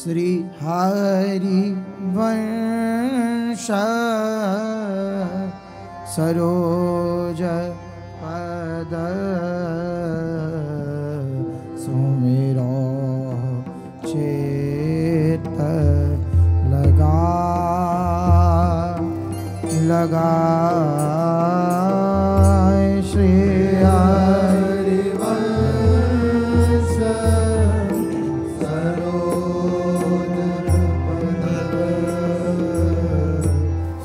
श्री हरि वंश सरोज पद सुमिरो चेत लगा श्री हरि वंश सरोज पद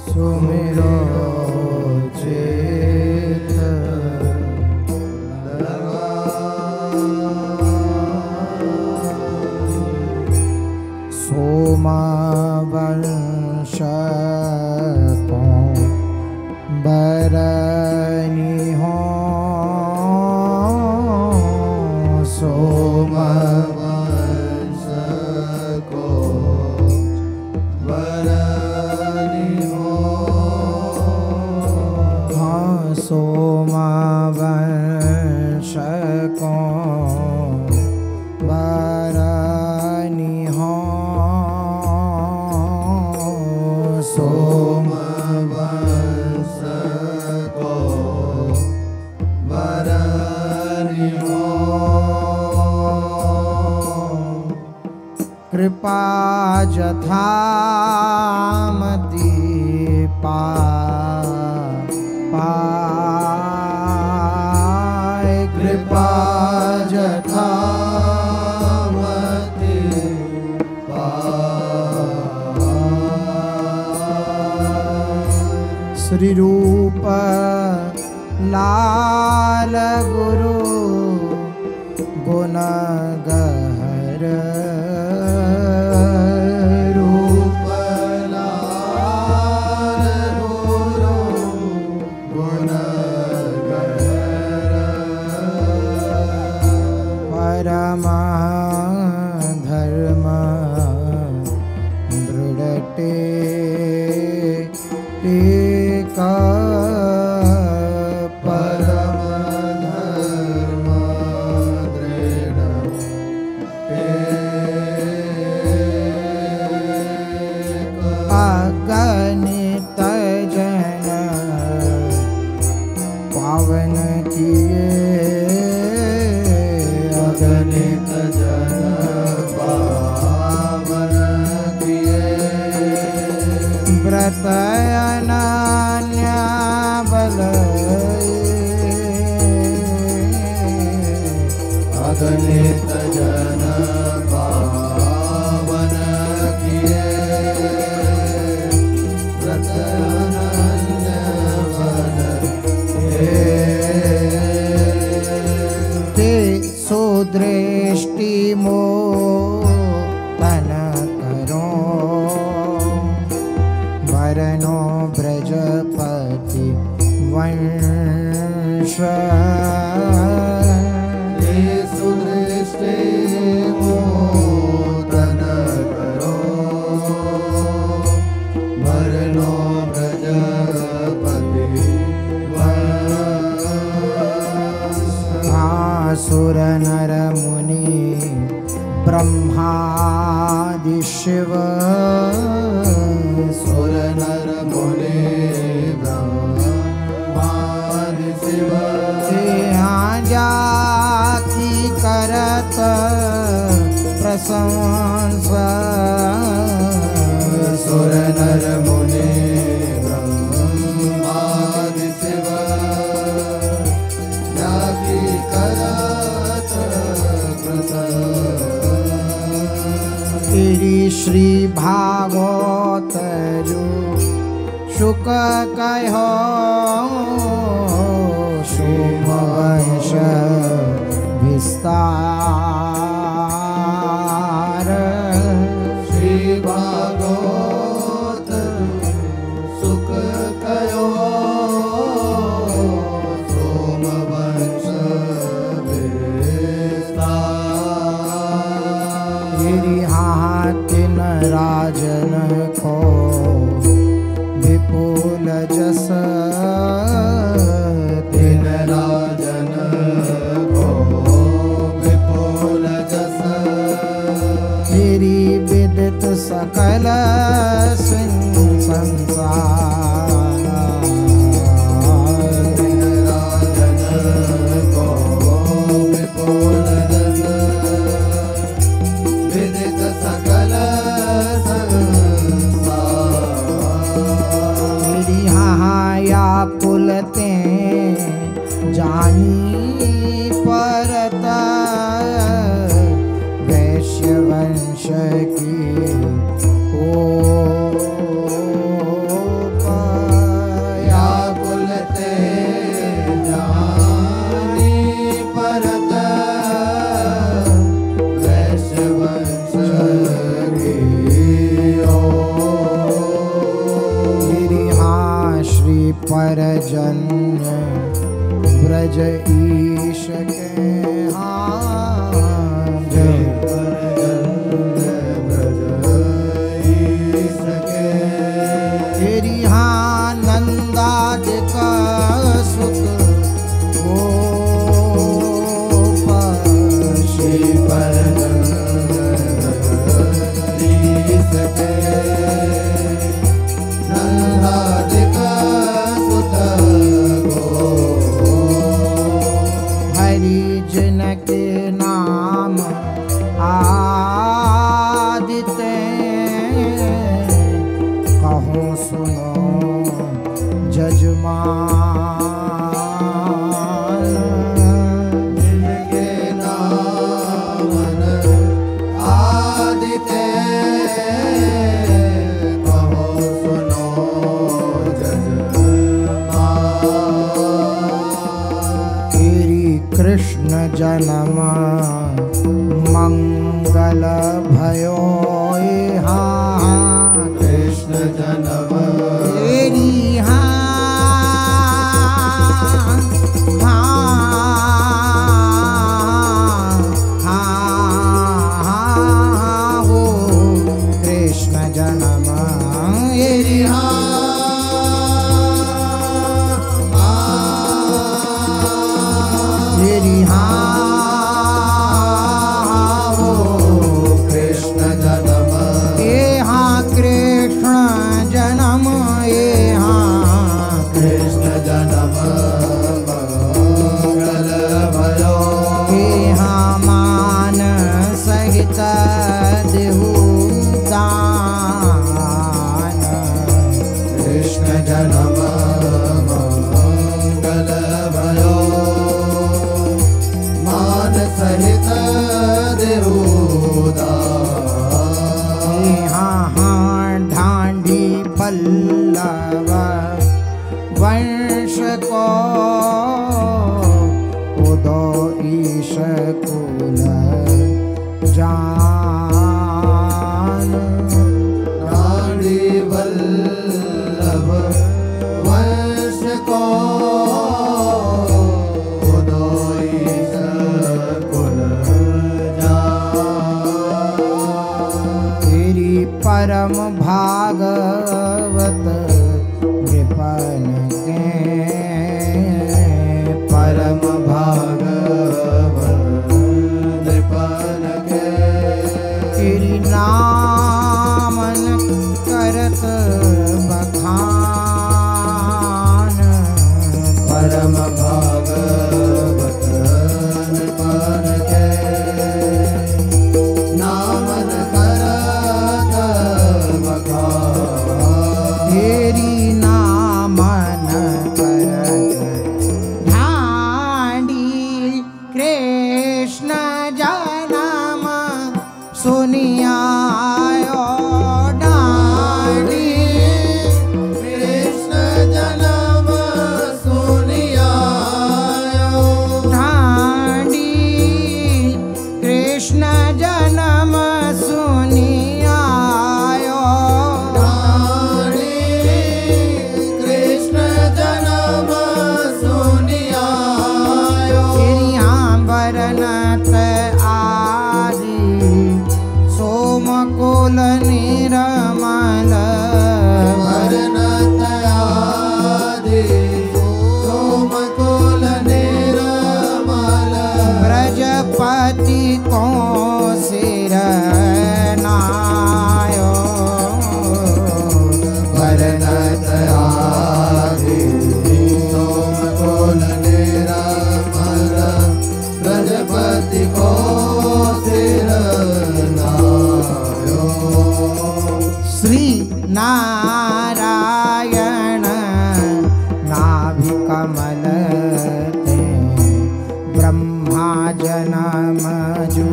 सुमिरो चेत लगा सोमवंश बरनी हो सोमवंश को बरनी हो हाँ सोमवंश को बरनी हो कृपा जथामति पाए कृपा जथामति पाए श्री रूप लाल गुरु गुण गहर धर्म दृढ़ते टीका परम धर्म दृढ़ते अगणित जन पावन किए अगणित जन पावन किए व्रत अनन्य बल अगणित जन पावन किए व्रत अनन्य बल ते सुदृष्टि मो तन करो वरनो ब्रजपति वंश ते सुदृष्टि मो तन करो वरनो ब्रजपति सुर नर मुनि ब्रह्मादि शिव सुर नर मुनि ब्रह्मादि शिव यहाँ जाति करत प्रशंसा सुर नर मुनि ब्रह्मादि शिव जाति करत तेरी श्री भागवत जो शुक कहो सोमवंश विस्तार श्री भागवत शुक कहो सोमवंश हाथिन राजन को विपुल जस तिन राजन को विपुल जस तेरी विदित सकल संसार राजन को विपुल रस विदित सकल संसार या कुलते जानी परत वैश्य वंश की या कुलते जानी परत वैश्य वंश की श्री परजन्य ब्रज ईश के नंदादिक सुख गोप श्री नंदादिक सुख हरि जन के नाम आदिते कहो सुनो जजमान जिनके नाम आदिते कहो सुनो जजमान तेरी कृष्ण जन्म मंगल भयो कृष्ण जन्म तेरी वंश को उदो ईश कुल जान नाड़ी वल्लभ वंश को उदो ईश कुल जान तेरी परम भागवत परम भागवत नृपन के तेरी नामन करत बखान परम भागवत नृपन के नामन करत बखान तेरी नामन करत कृष्ण जन्म सुनियायो डांडी कृष्ण जन्म सुनियायो डांडी कृष्ण जन्म सुनियायो डांडी कृष्ण जन्म सुनियायो बरनत आदि सोमकुल निरमल बरनत आदि सोमकुल निरमल ब्रजपति को सिर ना श्री नारायण नाभि कमल ते ब्रह्मा जन्म जो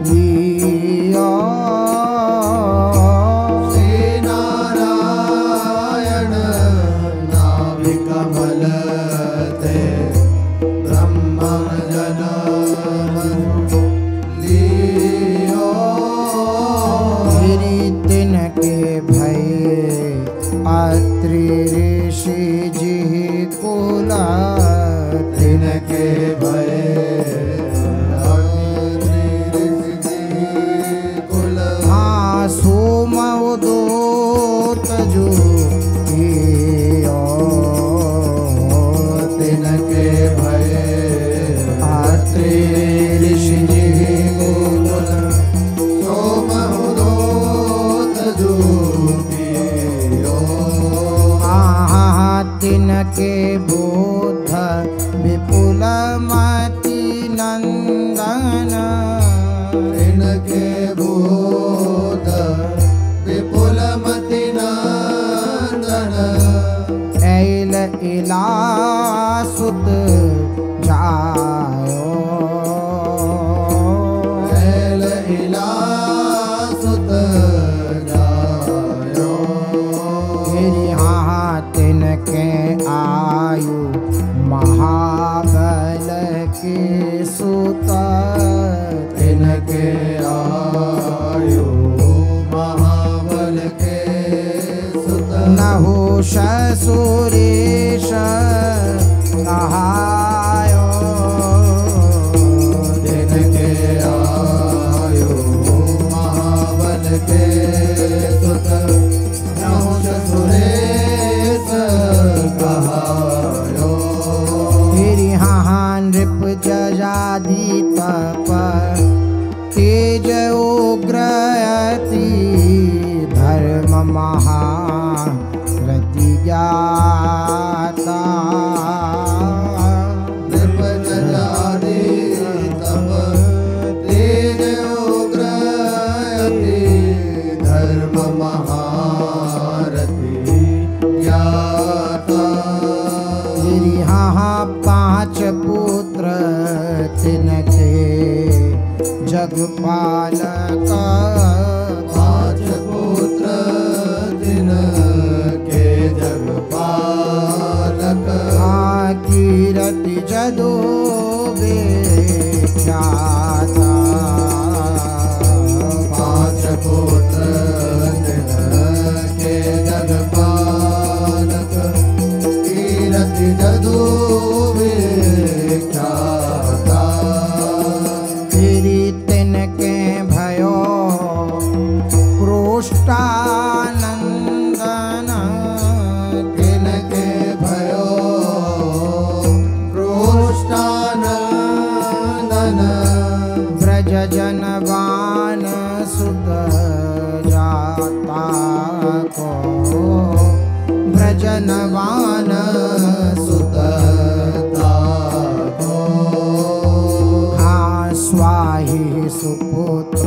लियो। श्री नारायण नाभि कमल ते ब्रह्मा जन्म लियो। तिनके भय अत्रि ऋषि जी कुल तिनके भय सोम उदोत जो तिनके भय अत्रि ऋषि जी कुल सोम उदोत जो तिनके बोध विपुल मति नंदन तिनके बोध विपुल मति नंदन ऐल इलासुत जायो। ऐल इलासुत जायो। तिनके आयु महाबल के सुत तिनके आयु महाबल के सुत नहुष सुरेश कहायो। तिनके आयु महाबल के सुत नहुष सुरेश कहायो। नृप जजादि तप तेज उग्रयति धर्म महारति ज्ञाता। नृप जजादि तप तेज उग्रयति धर्म महारति ज्ञाता। पांच पुत्र तिनके जगपालक। पांच पुत्र तिनके जगपालक। कीरति जदो विख्याता। पांच पुत्र तिनके जगपालक कीरति जदो विख्याता। तिनके भयो क्रोष्टानंदन तिनके भयो क्रोष्टानंदन ब्रज जनवान सुत जाता को ब्रजनवान सुत ताको। हाँ स्वाही सुपुत्र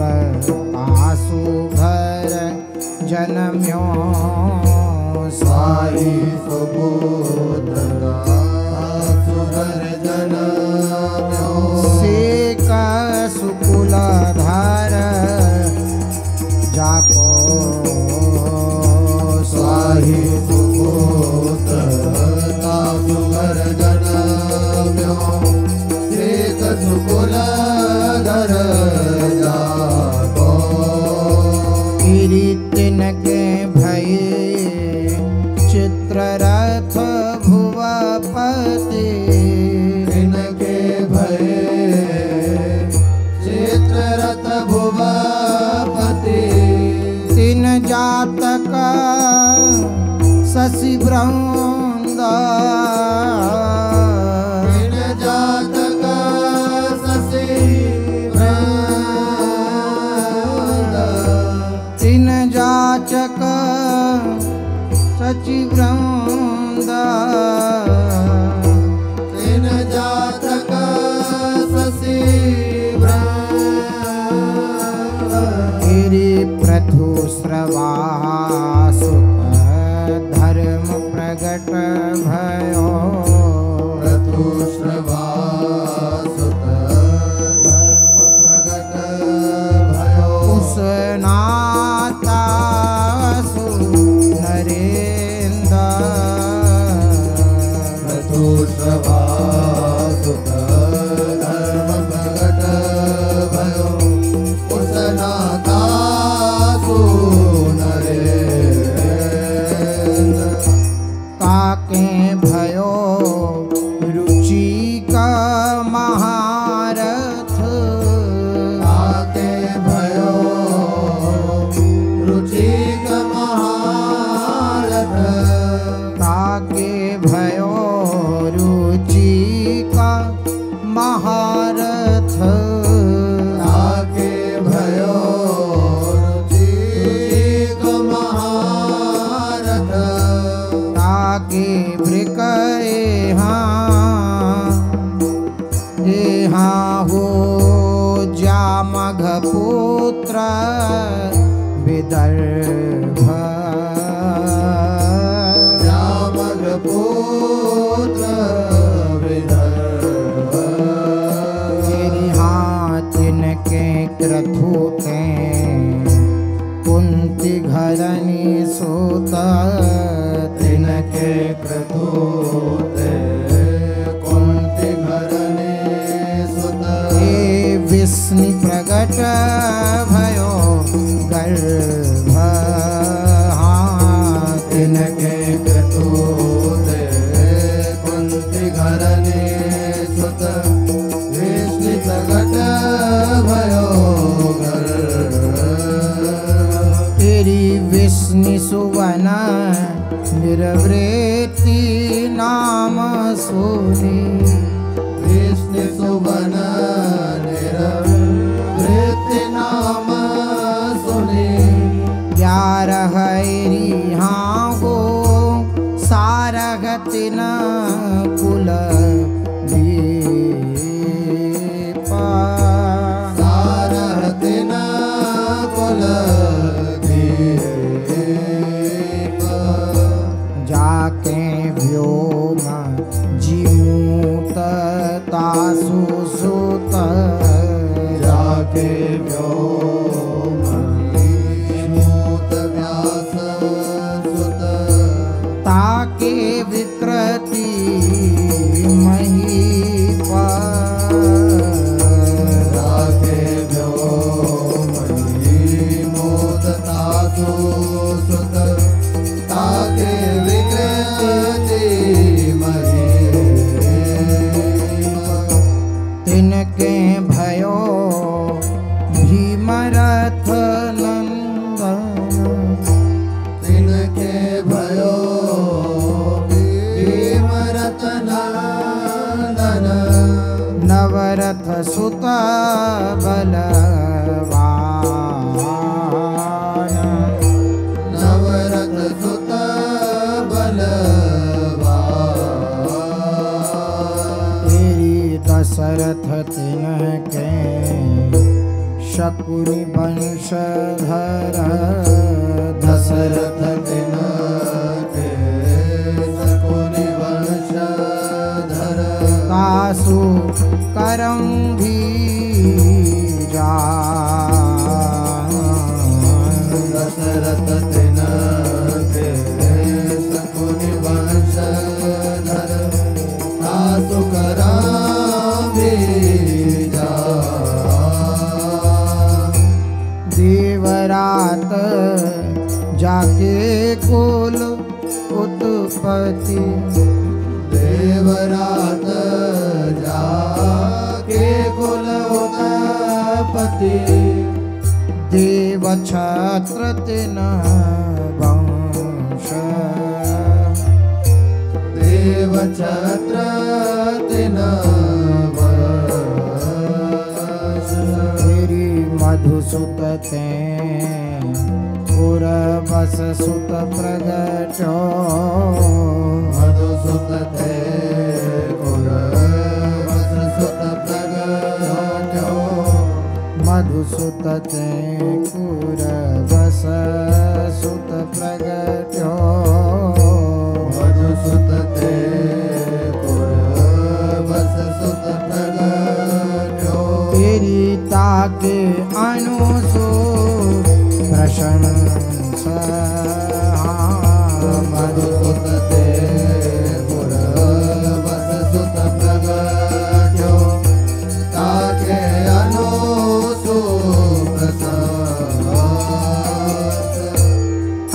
आसु घर जन्म्यो। स्वाही सुपुत्र सुगर जन्म्यो। सेक सुकुल धर जाको। स्वाही सुपुत्र सुगर जन्म्यो। सेक सुकुल धर जाको। तिनके भय चित्ररथ भुवपति। तिनके भय चित्ररथ भुवपति। तिन जातक शशि वृंद। तिन जातक शशि वृंद। तिन जाचक शचि वृंद। तिन जातक शशि वृंद। तेरी प्रथुश्रवा सुत धर्म प्रगट भयो प्रथुश्रवा सुत धर्म प्रगट भयो उसनाता सु नरेंद्र प्रथुश्रवा सुत धर्म प्रगट भयो उसनाता सु नरेंद्र काके भयो रुचि का महारथ काके भयो रुचि का महारथ काके भयो रुचि का महारथ काके भयो रुचि का महारथ ताके वृक यहाँ हो जामघ पुत्र विदर्भ जामग पुत्र विदर्भ तेरी हाथिन के क्रथुते कुंती घरनी सोत तिनके क्रतुते कुंती घरने सुत हे विष्णु प्रगट भयो गर्भ तिनके क्रतुते कुंती घरने सुत विष्णु प्रगट भयो तेरी विष्णु सुवन निर्वृत्ति नाम सुनी विष्णु सुवन निरवृत्ति नाम सुनी 11 हाँ गो सारगतिन कुल दीप सारहतिन कुल दीप जाके व्योम जीमूत तासु सुत जाके व्योमूत व्यास सुत ताके विकृति महीप जाके व्योमूत तासु सुत ताके विकृति महीप तिनके भयो भीमरथ नंदन तिनके भयो भीमरथ नंदन नवरथ सुत बलवान नवरथ सुत बलवान तेरी दशरथ तिनके शकुनि वंशधर दशरथ तिनके शकुनि वंशधर तासु करम भी दशरथ तिनके शकुनि वंशधर तासु करामि जा देवरात जाके कुल उत्पत्ति देवरात जाके कुल उत्पत्ति देव छत्र तिन वंश देव छत्र तिन वंश तेरी मधुसुत ते पुरबस सुत प्रगटो मधुसुत ते पुरबस सुत प्रगटो मधुसुत ते प्रशंस मधुसुत ते पुरवस सुत प्रगट्यो ताके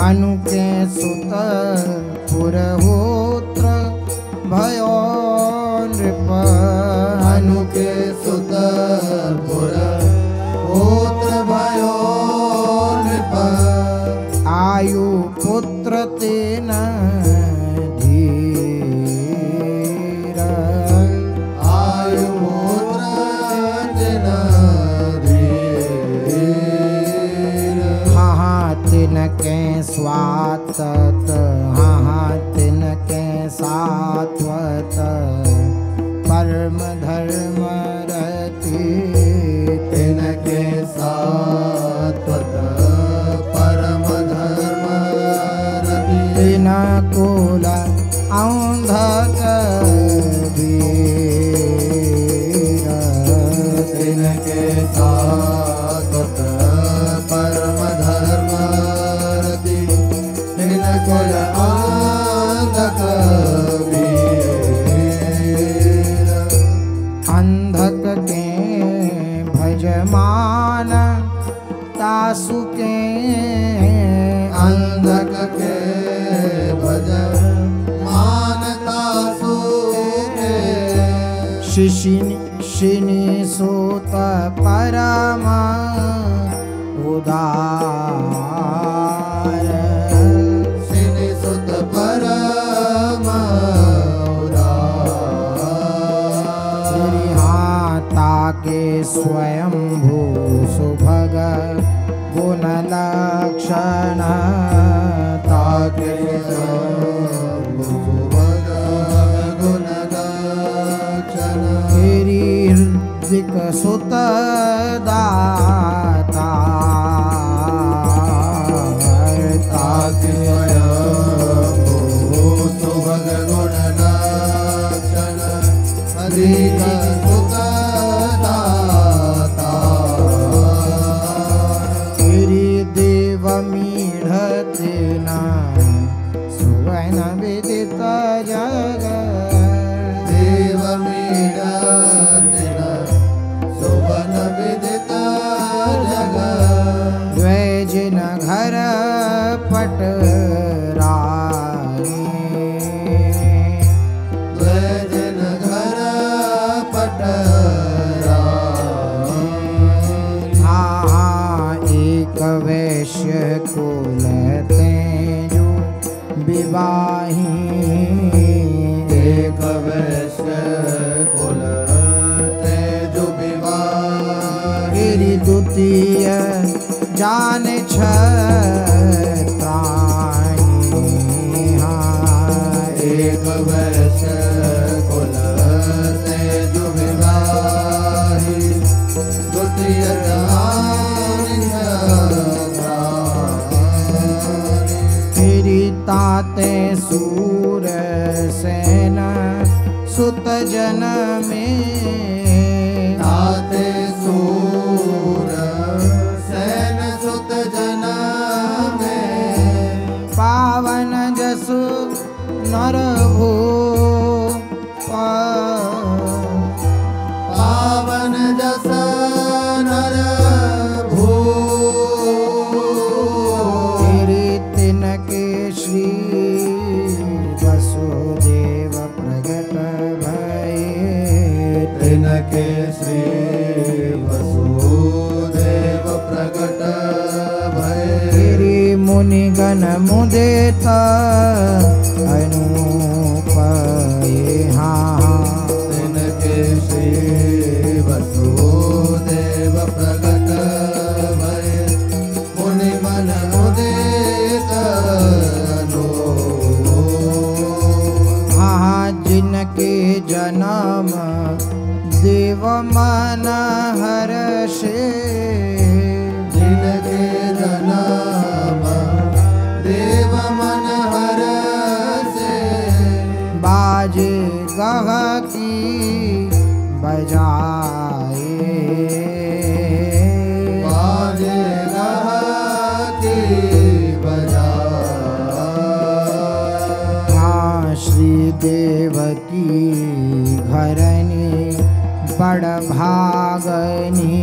अनुके सुत पुरहोत्र भयो नृप अनुके सुत पुरहोत्र भयो नृप आयु पुत्र तेन धीर आयु पुत्र तेन धीर हाँ तिनके स्वातत हाँ तिनके सात्वत परम धर्म रति तिनके सात्वत परम धर्म रति तिन कुल औंधक वीर तिनके सात्वत परम धर्म रति तिन कुल औंधक वीर अंधक के भजमान तासु के अंधक के भज मानता सुके शिशिनी सुत परम उदार सिनि सुत परम उदार ताके स्वयंभू सुभग गुण लक्षण ताके सुभग गुण लक्षण हृदिक सुत दाता ताके सुभग गुण लक्षण अधिक सुत दाता देव मीढ़ते न सुवन विदित जग देव मीढ़ते न सुवन विदित जग द्वैजिन घर पट रानी द्वैजिन घर पट एक वैश्य कुल तेजु विवाही एक वैश्य कुल तेजु विवाही द्वितीय जान छत्राणी एक वैश्य कुल तेजु विवाही द्वितीय ताते सूर सेन सुत जन में ताते सूर सेन सुत जन में पावन जसु नर भू पावन जस नर भू तिनके श्री वसुदेव प्रगट भये तिनके श्री वसुदेव प्रगट भये मुनिगण मुदित अनूप तिनके श्री वसुदेव प्रगट भये मुनि मन मुदित जिनके जन्म देव मन हर्षे जिनके जन्म देव मन हर्षे बजाए। हाँ श्री देवकी घरनी बड़ भागनी,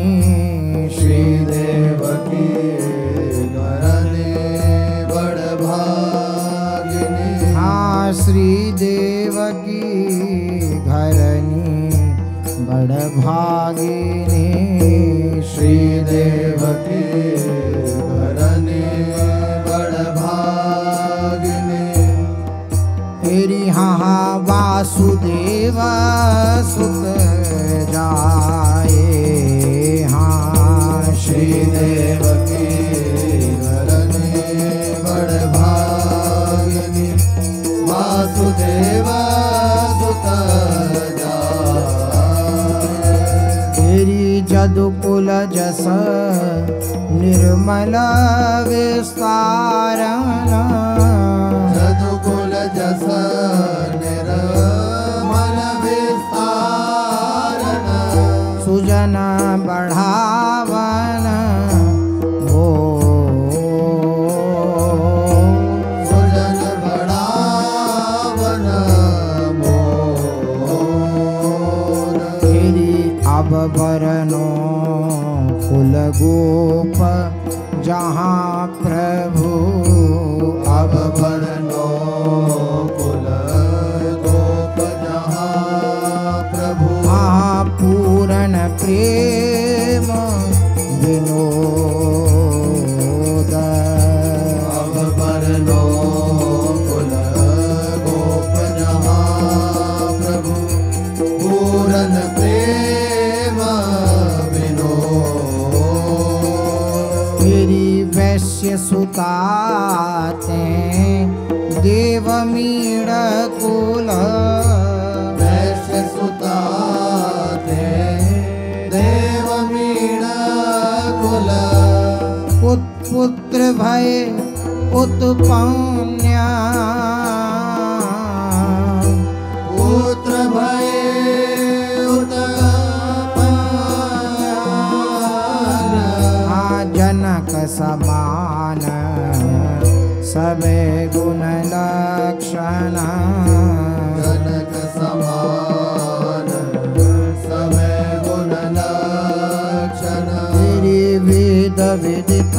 श्री देवकी घरनी बड़ भागिनी। हाँ श्री देवकी घरनी बड़ भागिनी, श्री देवकी घरनी बड़ भागिनी। तेरी हाँ वासुदेव सुत जाए। हाँ श्री देवकी घरनी बड़ भागिनी, वासुदेव सुत जाए। तेरी जदुकुल जस निर्मल विस्तारण, जदुकुल जस निर्मल विस्तारण। सुजन बढ़ावन हो, सुजन बढ़ावन मोर। तेरी अब बरनो कुल गोप जहाँ प्रभु, अब बरनो कुल गोप जहाँ प्रभु। पूर्ण प्रेम विनोद। अब बरनो कुल गोप जहाँ प्रभु, पूर्ण प्रेम विनोद। तेरी वैश्य सुताते देव मीड़ कुल, वैश्य सुताते देव मीण कुल। पुत्र भय उत्पन्न, पुत्र भय उत्पन्न। जनक समान सबे गुण लक्षण, जनक समान सबे गुण लक्षण। तेरी वेद विदित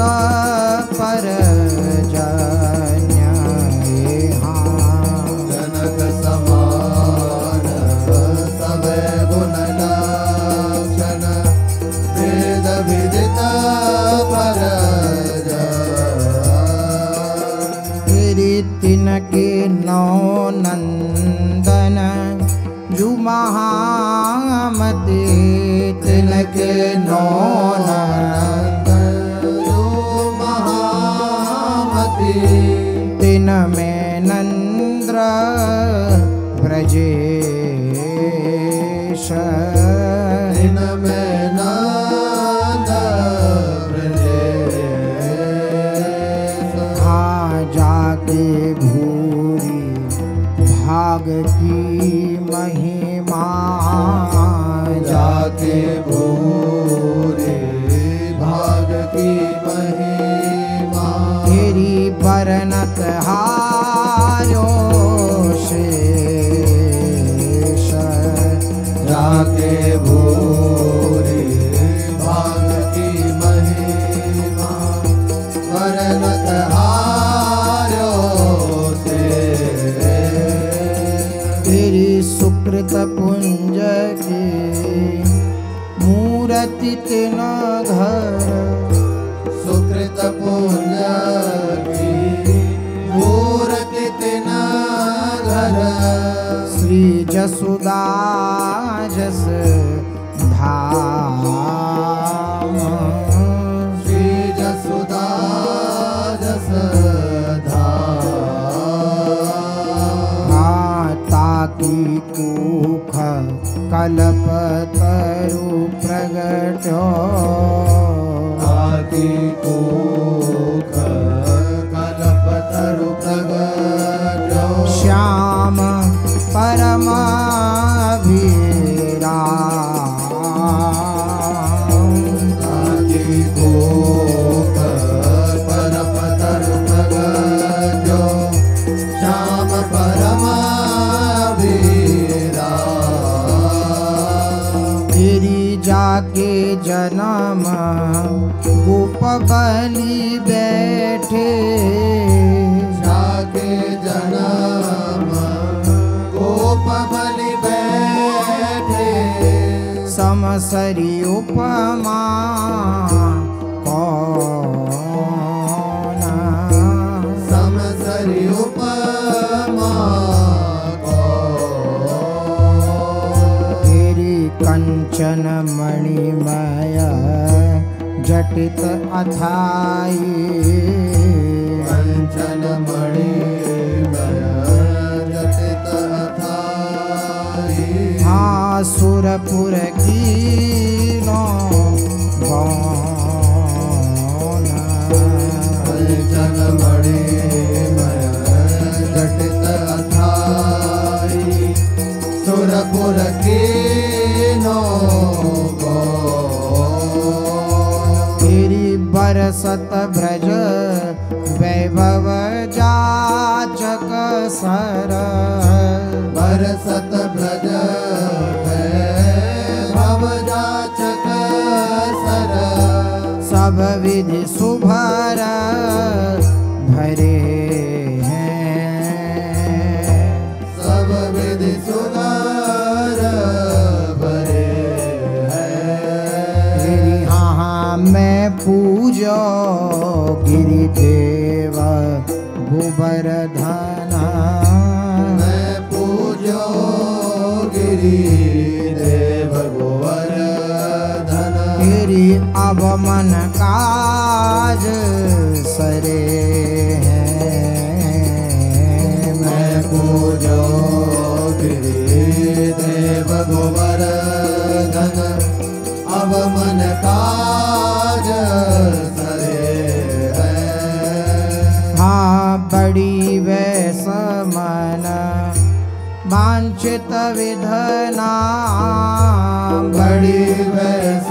पर जन्य। जनक समान सबे गुण लक्षण, वेद विदित पर तेरी तिनके नौ नंदन जु महामते, तिनके नौ नंदन महामती। तिन में नंद्र ब्रजेश, दिन में नंद ब्रजेश। हाँ जाके भूरी भाग की महिमा, जाके भूरे भाग की महिमा। तेरी बरनत हारो शेष, जाके भूरे भाग की महिमा। वरनत हारो से तेरी सुकृत पुंज की मूर्ति तिन घर, सुकृत पुण्य की मूर्ति तिन घर। श्री जसुदा जस धाम, श्री जसुदा जस धाम। माता की कुख कल्पतरु प्रगट्यो, आदि कुख कल्पतरु प्रगट्यो। श्याम परमाभिराम, आदि कुख जन्म गोप बलि बैठे जाके जन्म गोप बलि बैठे समसरी उपमा कौन समसरी उपमा कंचन मणिमय जटित अथाई कंचन मणिमय जटित अथाई हाँ सुरपुर कीनो गौन कंचन मणिमय जटित अथाई सुरपुर की तेरी बरसत ब्रज वैभव जाचक सर बरसत ब्रज वैभव जाचक सर सब विधि सुभर भरे हैं सब विधि सुधार मैं पूजो गिरिदेव गोवर्धन मैं पूजो गिरिदेव गोवर्धन तेरी अब मन काज सरे हैं मैं पूजो गिरिदेव गोवर्धन अब मन काज सरे है हाँ बड़ी वैस मन वांछित विधना बड़ी वैस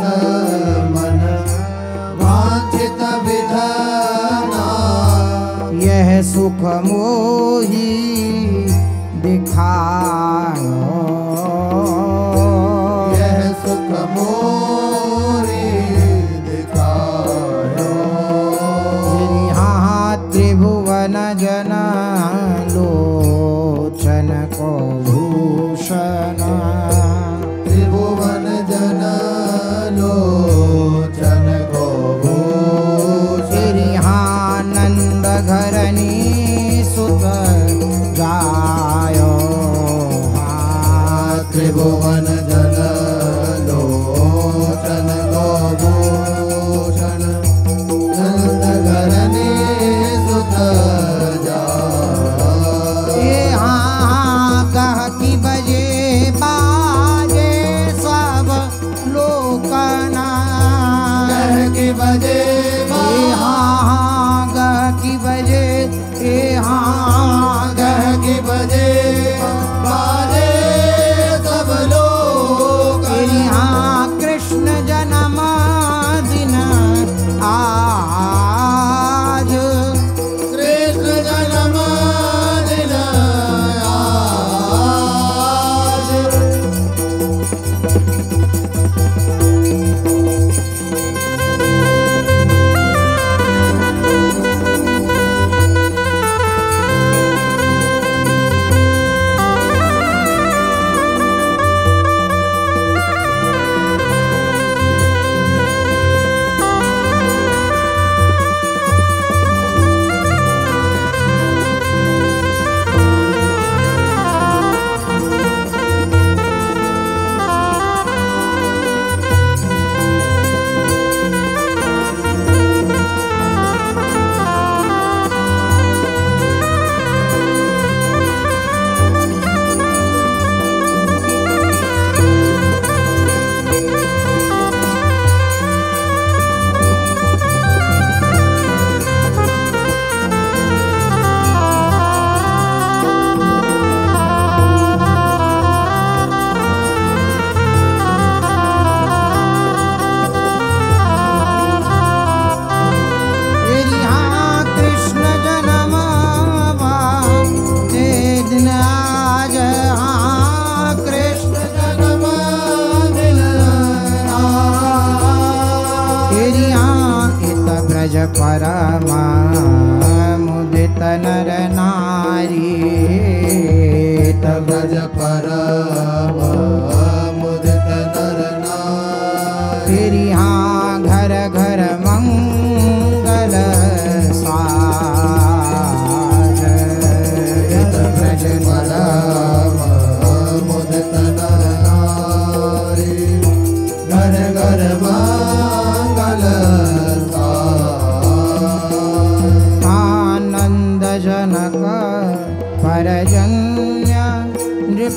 मन वांछित विधना यह सुख मोही दिखायो यह सुख मोरी दिखायो यहाँ त्रिभुवन जन लोचन को भूषण त्रिभुवन जन लोचन को भूषण यहाँ नंद घरनी सुत जायो त्रिभुवन जन लोचन को भूषण नंद घरनी सुत यहाँ कह की बजे बाजे सब लोकना कह की बजे यहाँ गह की बजे यहाँ कह की बजे बाजे सब लोग यहाँ कृष्ण जन्म दिन आज कृष्ण जन्म दिन आज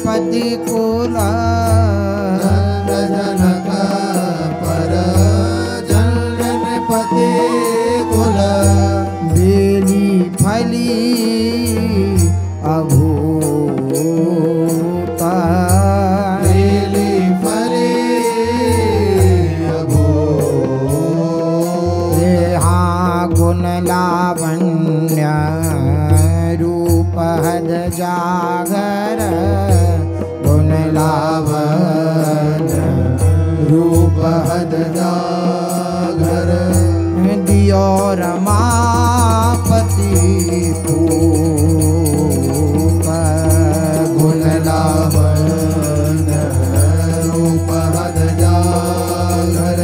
जनपति कुल जनक पर जनपति कुल बेली फली अभूत बेली फली अभूत देहा गुण लावण्य रूप हद जागर गुण लावण्य रूप हद जागर दियो रमापति पूप गुण लावण्य रूप हद जागर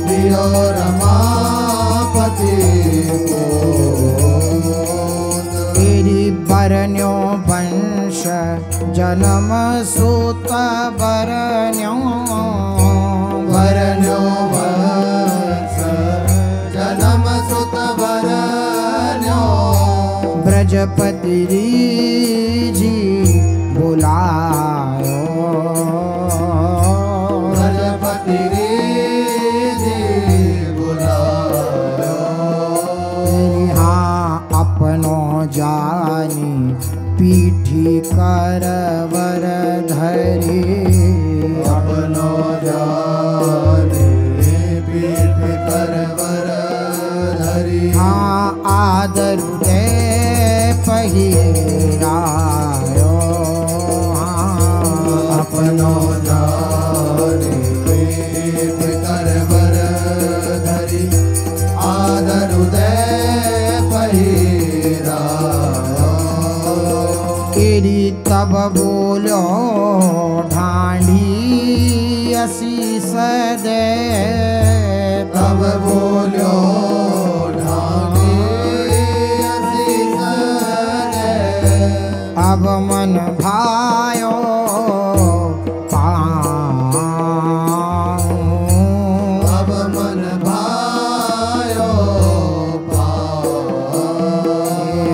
दियो रमापति तेरी बरन्यो वंश जन्म सूत बरन्यो वरन्यो वंश जन्म सुत वरन्यो ब्रजपति जी बुलायो ब्रजपति जी बुलायो यहाँ अपनो जानी पीठी करवर धरी अपनो जाने पीठ करवर धरी हाँ आदर दे पहिरायो हाँ अपनो जाने पीठ करवर धरी आदर उदय पहिरायो तेरी तब बोलो ढांडी असीस दे तब बोलो ढांडी असीस दे अब मन भायो पाऊं अब मन भायो पाऊं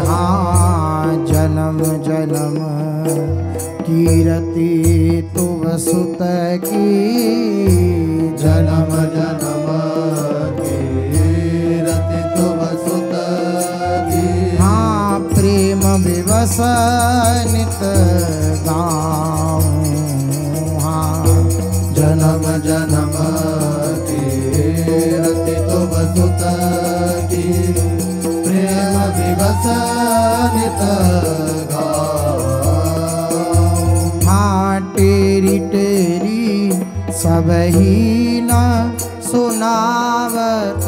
हाँ जन्म जन्म कीरति तुव सुत की जन्म जन्म की रति तुम सुत की हाँ प्रेम विवश नित गाऊं हाँ जन्म जन्म की रति तुम सुत की प्रेम विवश नित गाऊं हाँ टेरी टेरी सब ही न सुनावत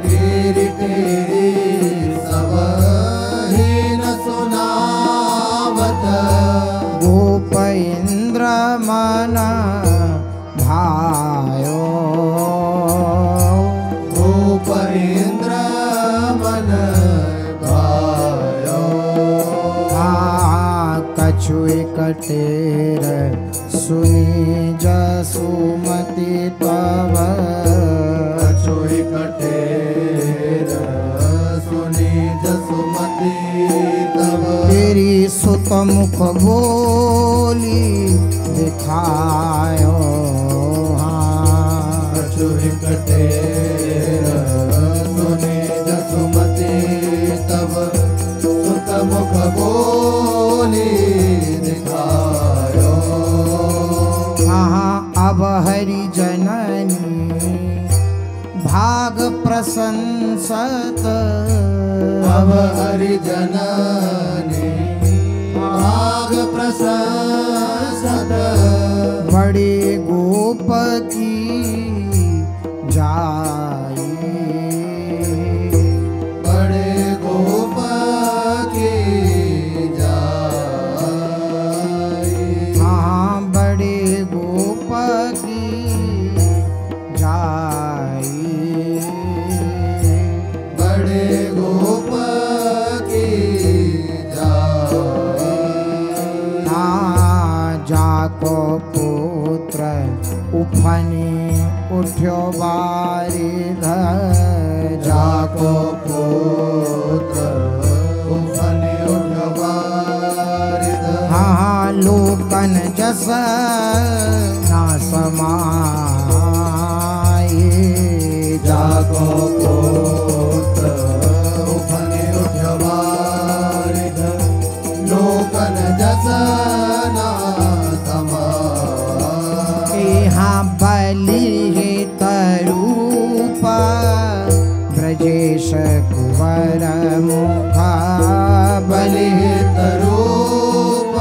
तेरी तेरी सब ही न सुनावत गोप इंद्र मन भायो रूप इंद्र मन भायो कछु कटेर सुनी जसुमति तव कछुई कटेर सुनी जसुमति तब तेरी सुत मुख बोली दिखायो हाँ कछुई कटेर सुनी जसुमति तब सुत मुख बोली दिखायो हाँ अब हरि जननी भाग प्रशंसत अब हरि जननी भाग प्रशंसत बड़े गोप की जाई बड़े गोप की जाई हाँ बड़े गोप की जाई बड़े गोप की जाई रस ना समाये। जाको कोत उफने उठवारिद लोकन जसना समाये। यहाँ बलि है तरूप ब्रजेश कुंवर मुखा। बलि तरूप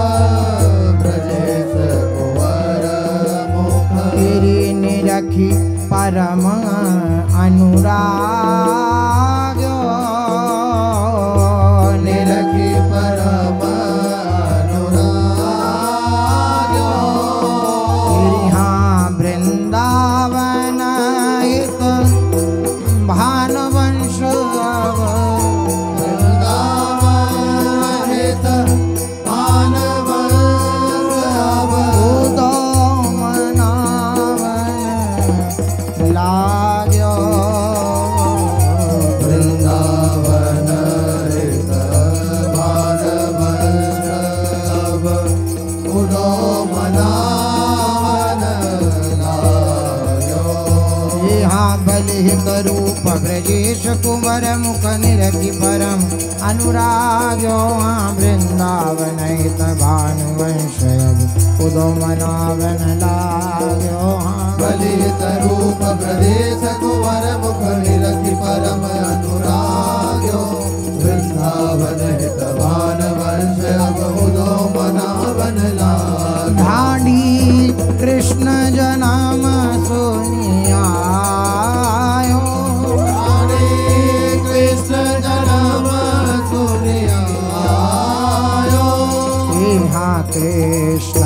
ब्रजेश कुंवर मुख। तेरी निरखी परम अनुराग। निरखी परम अनुराग। यहाँ वृंदावन हित भानवंश अब। वृंदावन हित भानवंश अब। उदो मनावन लाग्यो। वृंदावन हित भानवंश अब। उदो मनावन लाग्यो। यहाँ बलिहित रूप ब्रजेश कुंवर मुख निरखि परम अनुराग्यो। हाँ वृंदावन हित भानुवंश अब उदो मनावन लाग्यो। हाँ बलित रूप प्रदेश कुंवर मुख निरखि परम अनुराग्यो। वृंदावन हित भानवंश अब उदो मनावन लाग्यो। ढाडी कृष्ण जन्म सुनियायो। हरे कृष्ण जन्म सुनियायो। यहाँ कृष्ण